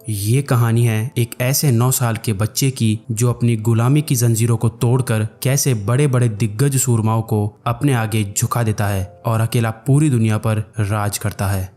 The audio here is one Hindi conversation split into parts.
ये कहानी है एक ऐसे 9 साल के बच्चे की जो अपनी गुलामी की जंजीरों को तोड़कर कैसे बड़े बड़े दिग्गज सूरमाओं को अपने आगे झुका देता है और अकेला पूरी दुनिया पर राज करता है।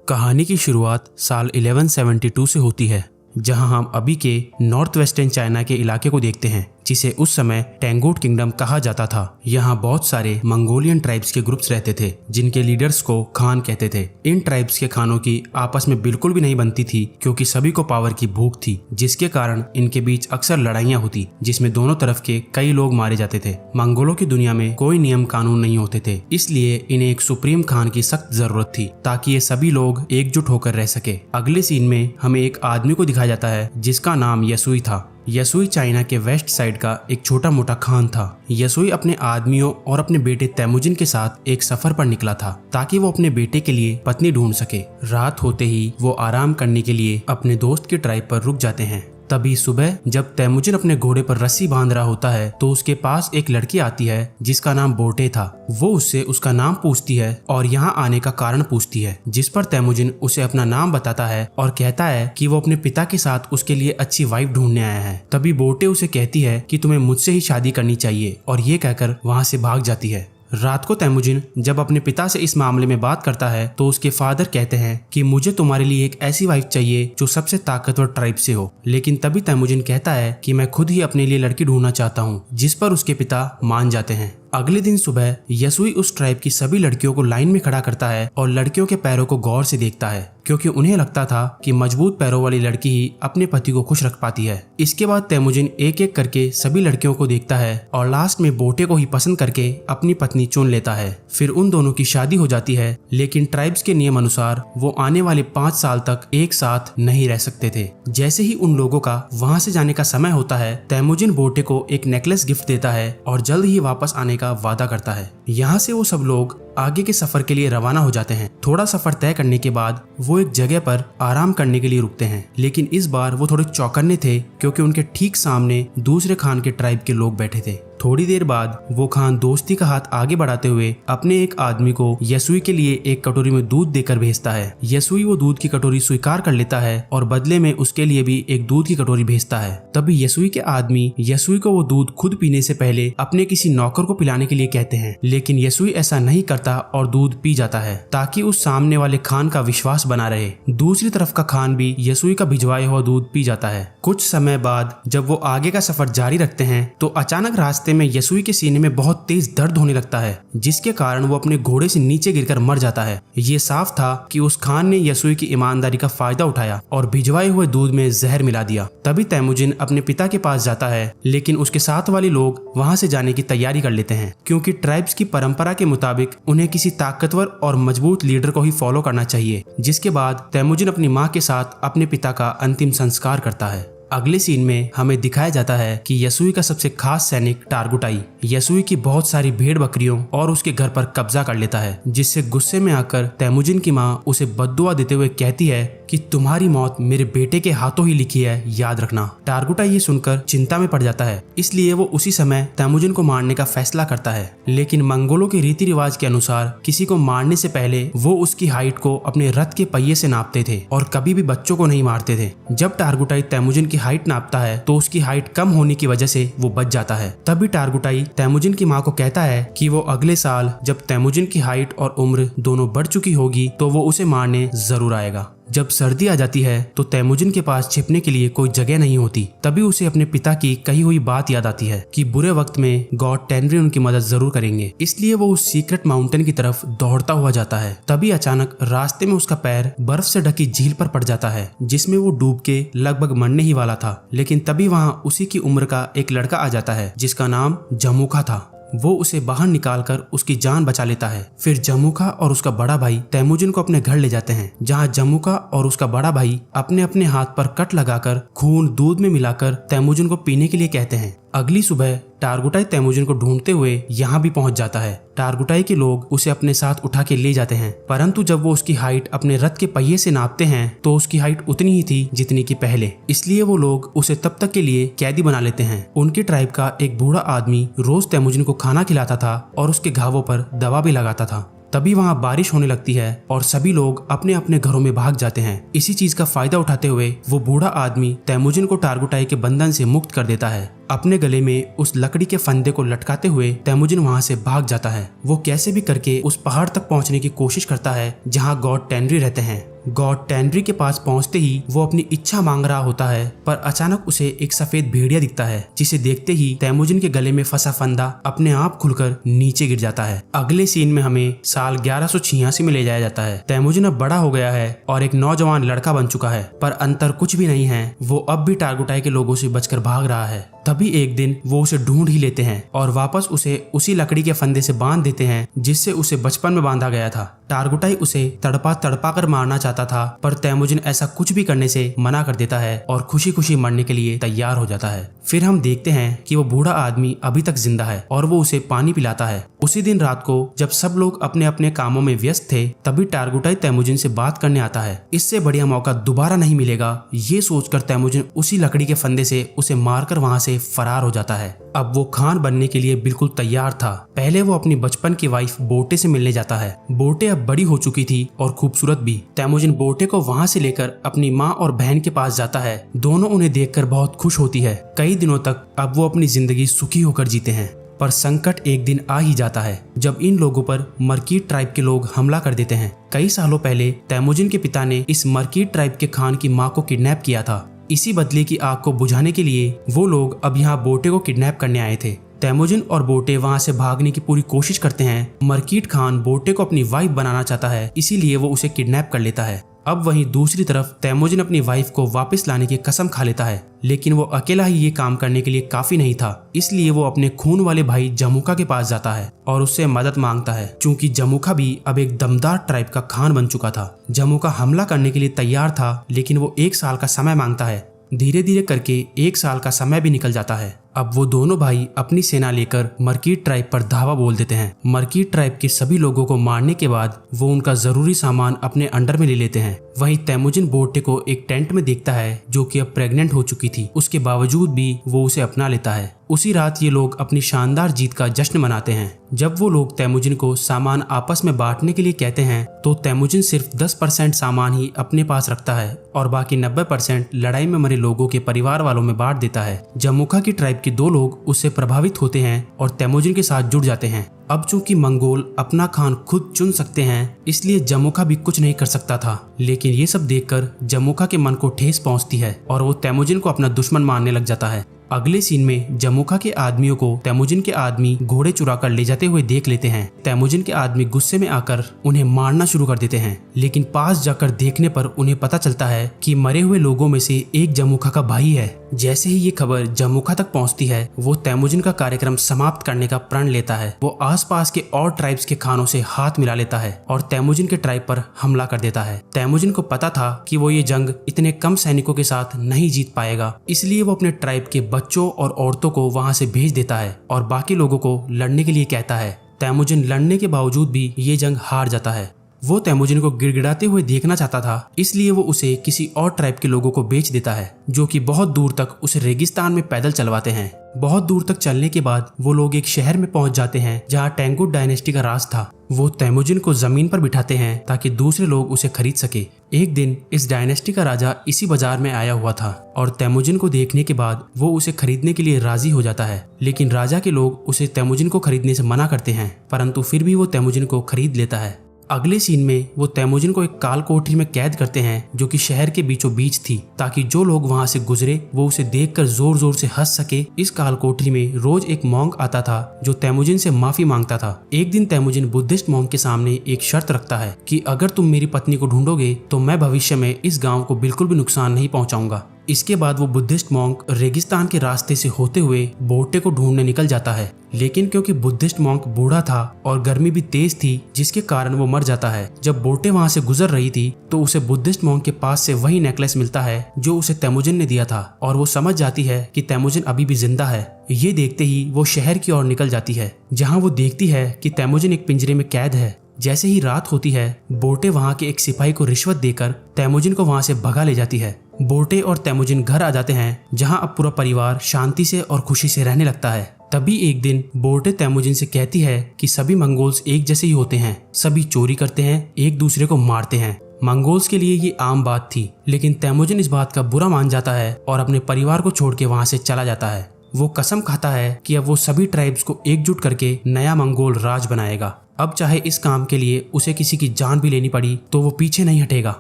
कहानी की शुरुआत साल 1172 से होती है, जहां हम अभी के नॉर्थ वेस्टर्न चाइना के इलाके को देखते हैं, जिसे उस समय टेंगोट किंगडम कहा जाता था। यहाँ बहुत सारे मंगोलियन ट्राइब्स के ग्रुप्स रहते थे, जिनके लीडर्स को खान कहते थे। इन ट्राइब्स के खानों की आपस में बिल्कुल भी नहीं बनती थी, क्योंकि सभी को पावर की भूख थी, जिसके कारण इनके बीच अक्सर लड़ाइयाँ होती, जिसमें दोनों तरफ के कई लोग मारे जाते थे। मंगोलों की दुनिया में कोई नियम कानून नहीं होते थे, इसलिए इन्हें एक सुप्रीम खान की सख्त जरूरत थी, ताकि ये सभी लोग एकजुट होकर रह सके। अगले सीन में हमें एक आदमी को दिखाया जाता है जिसका नाम यसुई था। यसुई चाइना के वेस्ट साइड का एक छोटा मोटा खान था। यसुई अपने आदमियों और अपने बेटे तैमुजिन के साथ एक सफर पर निकला था, ताकि वो अपने बेटे के लिए पत्नी ढूंढ सके। रात होते ही वो आराम करने के लिए अपने दोस्त की ट्राइब पर रुक जाते हैं। तभी सुबह जब तैमुजिन अपने घोड़े पर रस्सी बांध रहा होता है, तो उसके पास एक लड़की आती है जिसका नाम बोटे था। वो उससे उसका नाम पूछती है और यहाँ आने का कारण पूछती है, जिस पर तैमुजिन उसे अपना नाम बताता है और कहता है कि वो अपने पिता के साथ उसके लिए अच्छी वाइफ ढूंढने आया है। तभी बोटे उसे कहती है कि तुम्हें मुझसे ही शादी करनी चाहिए, और ये कहकर वहाँ से भाग जाती है। रात को तैमुजिन जब अपने पिता से इस मामले में बात करता है, तो उसके फादर कहते हैं कि मुझे तुम्हारे लिए एक ऐसी वाइफ चाहिए जो सबसे ताकतवर ट्राइब से हो। लेकिन तभी तैमुजिन कहता है कि मैं खुद ही अपने लिए लड़की ढूंढना चाहता हूँ, जिस पर उसके पिता मान जाते हैं। अगले दिन सुबह यसुई उस ट्राइब की सभी लड़कियों को लाइन में खड़ा करता है और लड़कियों के पैरों को गौर से देखता है, क्योंकि उन्हें लगता था कि मजबूत पैरों वाली लड़की ही अपने पति को खुश रख पाती है। इसके बाद तैमुजिन एक एक करके सभी लड़कियों को देखता है और लास्ट में बोटे को ही पसंद करके अपनी पत्नी चुन लेता है। फिर उन दोनों की शादी हो जाती है, लेकिन ट्राइब्स के नियम अनुसार वो आने वाले 5 साल तक एक साथ नहीं रह सकते थे। जैसे ही उन लोगों का वहाँ से जाने का समय होता है, तैमुजिन बोटे को एक नेकलेस गिफ्ट देता है और जल्द ही वापस आने का वादा करता है। यहाँ से वो सब लोग आगे के सफर के लिए रवाना हो जाते हैं। थोड़ा सफर तय करने के बाद वो एक जगह पर आराम करने के लिए रुकते हैं, लेकिन इस बार वो थोड़े चौकन्ने थे, क्योंकि उनके ठीक सामने दूसरे खान के ट्राइब के लोग बैठे थे। थोड़ी देर बाद वो खान दोस्ती का हाथ आगे बढ़ाते हुए अपने एक आदमी को यसुई के लिए एक कटोरी में दूध देकर भेजता है। यसुई वो दूध की कटोरी स्वीकार कर लेता है और बदले में उसके लिए भी एक दूध की कटोरी भेजता है। तभी यसुई के आदमी यसुई को वो दूध खुद पीने से पहले अपने किसी नौकर को पिलाने के लिए कहते हैं, लेकिन यसुई ऐसा नहीं करता और दूध पी जाता है, ताकि उस सामने वाले खान का विश्वास बना रहे। दूसरी तरफ का खान भी यसुई का भिजवाया हुआ दूध पी जाता है। कुछ समय बाद जब वो आगे का सफर जारी रखते हैं, तो अचानक रास्ते में यसुई के सीने में बहुत तेज दर्द होने लगता है, जिसके कारण वो अपने घोड़े से नीचे गिरकर मर जाता है। ये साफ था कि उस खान ने यसुई की ईमानदारी का फायदा उठाया और भिजवाए हुए दूध में जहर मिला दिया। तभी तैमुजिन अपने पिता के पास जाता है, लेकिन उसके साथ वाले लोग वहाँ से जाने की तैयारी कर लेते हैं, क्योंकि ट्राइब्स की परंपरा के मुताबिक उन्हें किसी ताकतवर और मजबूत लीडर को ही फॉलो करना चाहिए। जिसके बाद तैमुजिन अपनी माँ के साथ अपने पिता का अंतिम संस्कार करता है। अगले सीन में हमें दिखाया जाता है कि यसुई का सबसे खास सैनिक टारगुटाई यसुई की बहुत सारी भेड़ बकरियों और उसके घर पर कब्जा कर लेता है, जिससे गुस्से में आकर तैमुजिन की माँ उसे बद्दुआ देते हुए कहती है कि तुम्हारी मौत मेरे बेटे के हाथों ही लिखी है, याद रखना। टारगुटाई ये सुनकर चिंता में पड़ जाता है, इसलिए वो उसी समय तैमुजिन को मारने का फैसला करता है। लेकिन मंगोलों के रीति रिवाज के अनुसार किसी को मारने से पहले वो उसकी हाइट को अपने रथ के पहिए से नापते थे और कभी भी बच्चों को नहीं मारते थे। जब टारगुटाई तैमुजिन की हाइट नापता है, तो उसकी हाइट कम होने की वजह से वो बच जाता है। तभी टारगुटाई तैमुजिन की माँ को कहता है कि वो अगले साल जब तैमुजिन की हाइट और उम्र दोनों बढ़ चुकी होगी, तो वो उसे मारने जरूर आएगा। जब सर्दी आ जाती है, तो तैमुजिन के पास छिपने के लिए कोई जगह नहीं होती। तभी उसे अपने पिता की कही हुई बात याद आती है कि बुरे वक्त में गॉड टेनरी उनकी मदद जरूर करेंगे। इसलिए वो उस सीक्रेट माउंटेन की तरफ दौड़ता हुआ जाता है। तभी अचानक रास्ते में उसका पैर बर्फ से ढकी झील पर पड़ जाता है, जिसमें वो डूब के लगभग मरने ही वाला था। लेकिन तभी वहाँ उसी की उम्र का एक लड़का आ जाता है, जिसका नाम जमुखा था। वो उसे बाहर निकालकर उसकी जान बचा लेता है। फिर जमुखा और उसका बड़ा भाई तैमुजिन को अपने घर ले जाते हैं, जहाँ जमुखा और उसका बड़ा भाई अपने अपने हाथ पर कट लगाकर खून दूध में मिलाकर तैमुजिन को पीने के लिए कहते हैं। अगली सुबह टारगुटाई तैमुजिन को ढूंढते हुए यहाँ भी पहुंच जाता है। टारगुटाई के लोग उसे अपने साथ उठा के ले जाते हैं, परंतु जब वो उसकी हाइट अपने रथ के पहिए से नापते हैं, तो उसकी हाइट उतनी ही थी जितनी की पहले। इसलिए वो लोग उसे तब तक के लिए कैदी बना लेते हैं। उनकी ट्राइब का एक बूढ़ा आदमी रोज तैमुजिन को खाना खिलाता था और उसके घावों पर दवा भी लगाता था। तभी वहाँ बारिश होने लगती है और सभी लोग अपने अपने घरों में भाग जाते हैं। इसी चीज का फायदा उठाते हुए वो बूढ़ा आदमी तैमुजिन को टारगुटाई के बंधन से मुक्त कर देता है। अपने गले में उस लकड़ी के फंदे को लटकाते हुए तैमुजिन वहाँ से भाग जाता है। वो कैसे भी करके उस पहाड़ तक पहुँचने की कोशिश करता है जहाँ गॉड टेनरी रहते हैं। गॉड टेनरी के पास पहुंचते ही वो अपनी इच्छा मांग रहा होता है, पर अचानक उसे एक सफेद भेड़िया दिखता है, जिसे देखते ही तैमुजिन के गले में फंसा फंदा अपने आप खुलकर नीचे गिर जाता है। अगले सीन में हमें साल 1186 में ले जाया जाता है। तैमुजिन अब बड़ा हो गया है और एक नौजवान लड़का बन चुका है, पर अंतर कुछ भी नहीं है, वो अब भी टारगुटाई के लोगों से बचकर भाग रहा है। तभी एक दिन वो उसे ढूंढ ही लेते हैं और वापस उसे उसी लकड़ी के फंदे से बांध देते हैं जिससे उसे बचपन में बांधा गया था। टारगुटाई उसे तड़पा तड़पा कर मारना चाहता था, पर तैमुजिन ऐसा कुछ भी करने से मना कर देता है और खुशी खुशी मरने के लिए तैयार हो जाता है। फिर हम देखते हैं कि वो बूढ़ा आदमी अभी तक जिंदा है और वो उसे पानी पिलाता है। उसी दिन रात को जब सब लोग अपने अपने कामों में व्यस्त थे, तभी टारगुटाई तैमुजिन से बात करने आता है। इससे बढ़िया मौका दोबारा नहीं मिलेगा, ये सोचकर तैमुजिन उसी लकड़ी के फंदे से उसे मारकर वहां से फरार हो जाता है। अब वो खान बनने के लिए बिल्कुल तैयार था। पहले वो अपनी बचपन की वाइफ बोटे से मिलने जाता है। बोटे अब बड़ी हो चुकी थी और खूबसूरत भी। तैमुजिन बोटे को वहां से लेकर अपनी माँ और बहन के पास जाता है। दोनों उन्हें देखकर बहुत खुश होती है। कई दिनों तक अब वो अपनी जिंदगी सुखी होकर जीते हैं। पर संकट एक दिन आ ही जाता है जब इन लोगों पर मरकीट ट्राइब के लोग हमला कर देते हैं। कई सालों पहले तैमुजिन के पिता ने इस मरकीट ट्राइब के खान की माँ को किडनैप किया था। इसी बदले की आग को बुझाने के लिए वो लोग अब यहाँ बोटे को किडनैप करने आए थे। तैमुजिन और बोटे वहाँ से भागने की पूरी कोशिश करते हैं। मरकीट खान बोटे को अपनी वाइफ बनाना चाहता है, इसीलिए वो उसे किडनैप कर लेता है। अब वहीं दूसरी तरफ तैमुजिन अपनी वाइफ को वापस लाने की कसम खा लेता है, लेकिन वो अकेला ही ये काम करने के लिए काफी नहीं था। इसलिए वो अपने खून वाले भाई जमुखा के पास जाता है और उससे मदद मांगता है, क्योंकि जमुखा भी अब एक दमदार ट्राइब का खान बन चुका था। जमुखा हमला करने के लिए तैयार था, लेकिन वो 1 साल का समय मांगता है। धीरे धीरे करके 1 साल का समय भी निकल जाता है। अब वो दोनों भाई अपनी सेना लेकर मरकीट ट्राइब पर धावा बोल देते हैं। मरकीट ट्राइब के सभी लोगों को मारने के बाद वो उनका जरूरी सामान अपने अंडर में ले लेते हैं। वहीं तैमुजिन बोटे को एक टेंट में देखता है जो कि अब प्रेग्नेंट हो चुकी थी। उसके बावजूद भी वो उसे अपना लेता है। उसी रात ये लोग अपनी शानदार जीत का जश्न मनाते हैं। जब वो लोग तैमुजिन को सामान आपस में बांटने के लिए कहते हैं, तो तैमुजिन सिर्फ 10% सामान ही अपने पास रखता है और बाकी 90% लड़ाई में मरे लोगों के परिवार वालों में बांट देता है। जमुखा की ट्राइब के 2 लोग उससे प्रभावित होते हैं और तैमुजिन के साथ जुड़ जाते हैं। अब चूंकि मंगोल अपना खान खुद चुन सकते हैं, इसलिए जमुखा भी कुछ नहीं कर सकता था। लेकिन ये सब देखकर जमुखा के मन को ठेस पहुंचती है और वो तैमुजिन को अपना दुश्मन मानने लग जाता है। अगले सीन में जमुखा के आदमियों को तैमुजिन के आदमी घोड़े चुरा कर ले जाते हुए देख लेते हैं। तैमुजिन के आदमी गुस्से में आकर उन्हें मारना शुरू कर देते हैं, लेकिन पास जाकर देखने पर उन्हें पता चलता है कि मरे हुए लोगों में से एक जमुखा का भाई है। जैसे ही ये खबर जमुखा तक पहुंचती है, वो तैमुजिन का कार्यक्रम समाप्त करने का प्रण लेता है। वो आसपास के और ट्राइब्स के खानों से हाथ मिला लेता है और तैमुजिन के ट्राइब पर हमला कर देता है। तैमुजिन को पता था कि वो ये जंग इतने कम सैनिकों के साथ नहीं जीत पाएगा, इसलिए वो अपने ट्राइब के बच्चों और औरतों को वहां से भेज देता है और बाकी लोगों को लड़ने के लिए कहता है। तैमुजिन लड़ने के बावजूद भी ये जंग हार जाता है। वो तैमुजिन को गिड़गिड़ाते हुए देखना चाहता था, इसलिए वो उसे किसी और ट्राइब के लोगों को बेच देता है, जो कि बहुत दूर तक उसे रेगिस्तान में पैदल चलवाते हैं। बहुत दूर तक चलने के बाद वो लोग एक शहर में पहुंच जाते हैं जहां टेंगुट डायनेस्टी का राज था। वो तैमुजिन को जमीन पर बिठाते हैं ताकि दूसरे लोग उसे खरीद सके। एक दिन इस डायनेस्टी का राजा इसी बाजार में आया हुआ था और तैमुजिन को देखने के बाद वो उसे खरीदने के लिए राजी हो जाता है, लेकिन राजा के लोग उसे तैमुजिन को खरीदने से मना करते हैं, परंतु फिर भी वो तैमुजिन को खरीद लेता है। अगले सीन में वो तैमुजिन को एक काल कोठरी में कैद करते हैं जो कि शहर के बीचों बीच थी, ताकि जो लोग वहां से गुजरे वो उसे देखकर जोर जोर से हंस सके। इस काल कोठरी में रोज एक मॉन्क आता था जो तैमुजिन से माफी मांगता था। एक दिन तैमुजिन बुद्धिस्ट मॉन्क के सामने एक शर्त रखता है कि अगर तुम मेरी पत्नी को ढूंढोगे तो मैं भविष्य में इस गाँव को बिल्कुल भी नुकसान नहीं पहुँचाऊंगा। इसके बाद वो बुद्धिस्ट मॉन्क रेगिस्तान के रास्ते से होते हुए बोटे को ढूंढने निकल जाता है, लेकिन क्योंकि बुद्धिस्ट मॉन्क बूढ़ा था और गर्मी भी तेज थी, जिसके कारण वो मर जाता है। जब बोटे वहां से गुजर रही थी तो उसे बुद्धिस्ट मॉन्क के पास से वही नेकलेस मिलता है जो उसे तैमुजिन ने दिया था और वो समझ जाती है कि तैमुजिन अभी भी जिंदा है। ये देखते ही वो शहर की ओर निकल जाती है, जहाँ वो देखती है कि तैमुजिन एक पिंजरे में कैद है। जैसे ही रात होती है, बोटे वहां के एक सिपाही को रिश्वत देकर तैमुजिन को वहां से भगा ले जाती है। बोटे और तैमुजिन घर आ जाते हैं, जहां अब पूरा परिवार शांति से और खुशी से रहने लगता है। तभी एक दिन बोर्टे तेमुजिन से कहती है कि सभी मंगोल्स एक जैसे ही होते हैं, सभी चोरी करते हैं, एक दूसरे को मारते हैं। मंगोल्स के लिए ये आम बात थी, लेकिन तेमुजिन इस बात का बुरा मान जाता है और अपने परिवार को छोड़ के वहाँ से चला जाता है। वो कसम खाता है कि अब वो सभी ट्राइब्स को एकजुट करके नया मंगोल राज बनाएगा। अब चाहे इस काम के लिए उसे किसी की जान भी लेनी पड़ी तो वो पीछे नहीं हटेगा।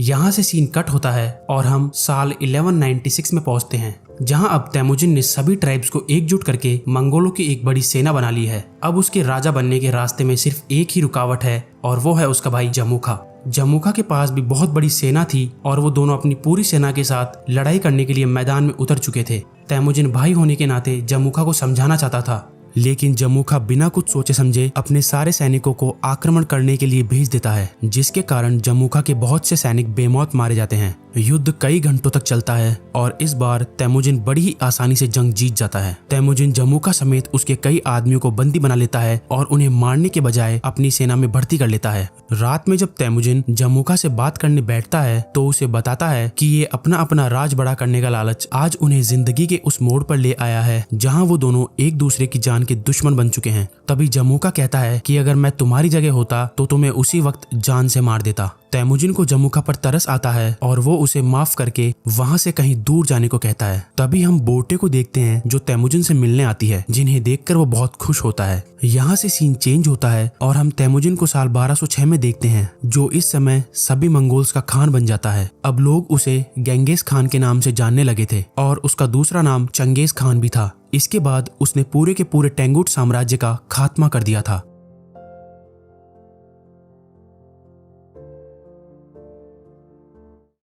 यहाँ से सीन कट होता है और हम साल 1196 में पहुंचते हैं, जहां अब तेमुजिन ने सभी ट्राइब्स को एकजुट करके मंगोलों की एक बड़ी सेना बना ली है। अब उसके राजा बनने के रास्ते में सिर्फ एक ही रुकावट है और वो है उसका भाई जमुखा। जमुखा के पास भी बहुत बड़ी सेना थी और वो दोनों अपनी पूरी सेना के साथ लड़ाई करने के लिए मैदान में उतर चुके थे। तेमुजिन भाई होने के नाते जमुखा को समझाना चाहता था, लेकिन जमुखा बिना कुछ सोचे समझे अपने सारे सैनिकों को आक्रमण करने के लिए भेज देता है, जिसके कारण जमुखा के बहुत से सैनिक बेमौत मारे जाते हैं। युद्ध कई घंटों तक चलता है और इस बार तेमुजिन बड़ी ही आसानी से जंग जीत जाता है। तेमुजिन जमुखा समेत उसके कई आदमियों को बंदी बना लेता है और उन्हें मारने के बजाय अपनी सेना में भर्ती कर लेता है। रात में जब तेमुजिन जमुखा से बात करने बैठता है तो उसे बताता है कि ये अपना अपना राज बड़ा करने का लालच आज उन्हें जिंदगी के उस मोड़ पर ले आया है जहाँ वो दोनों एक दूसरे की जान के दुश्मन बन चुके हैं। तभी जमुखा कहता है कि अगर मैं तुम्हारी जगह होता तो तुम्हें उसी वक्त जान से मार देता। तेमुजिन को जमुखा पर तरस आता है और वो उसे माफ करके वहाँ से कहीं दूर जाने को कहता है। तभी हम बोर्टे को देखते हैं जो तेमुजिन से मिलने आती है, जिन्हें देखकर वो बहुत खुश होता है। यहाँ से सीन चेंज होता है और हम तेमुजिन को साल 1206 में देखते हैं, जो इस समय सभी मंगोल्स का खान बन जाता है। अब लोग उसे गेंगिस खान के नाम से जानने लगे थे और उसका दूसरा नाम चंगेज खान भी था। इसके बाद उसने पूरे के पूरे टेंगुट साम्राज्य का खात्मा कर दिया था।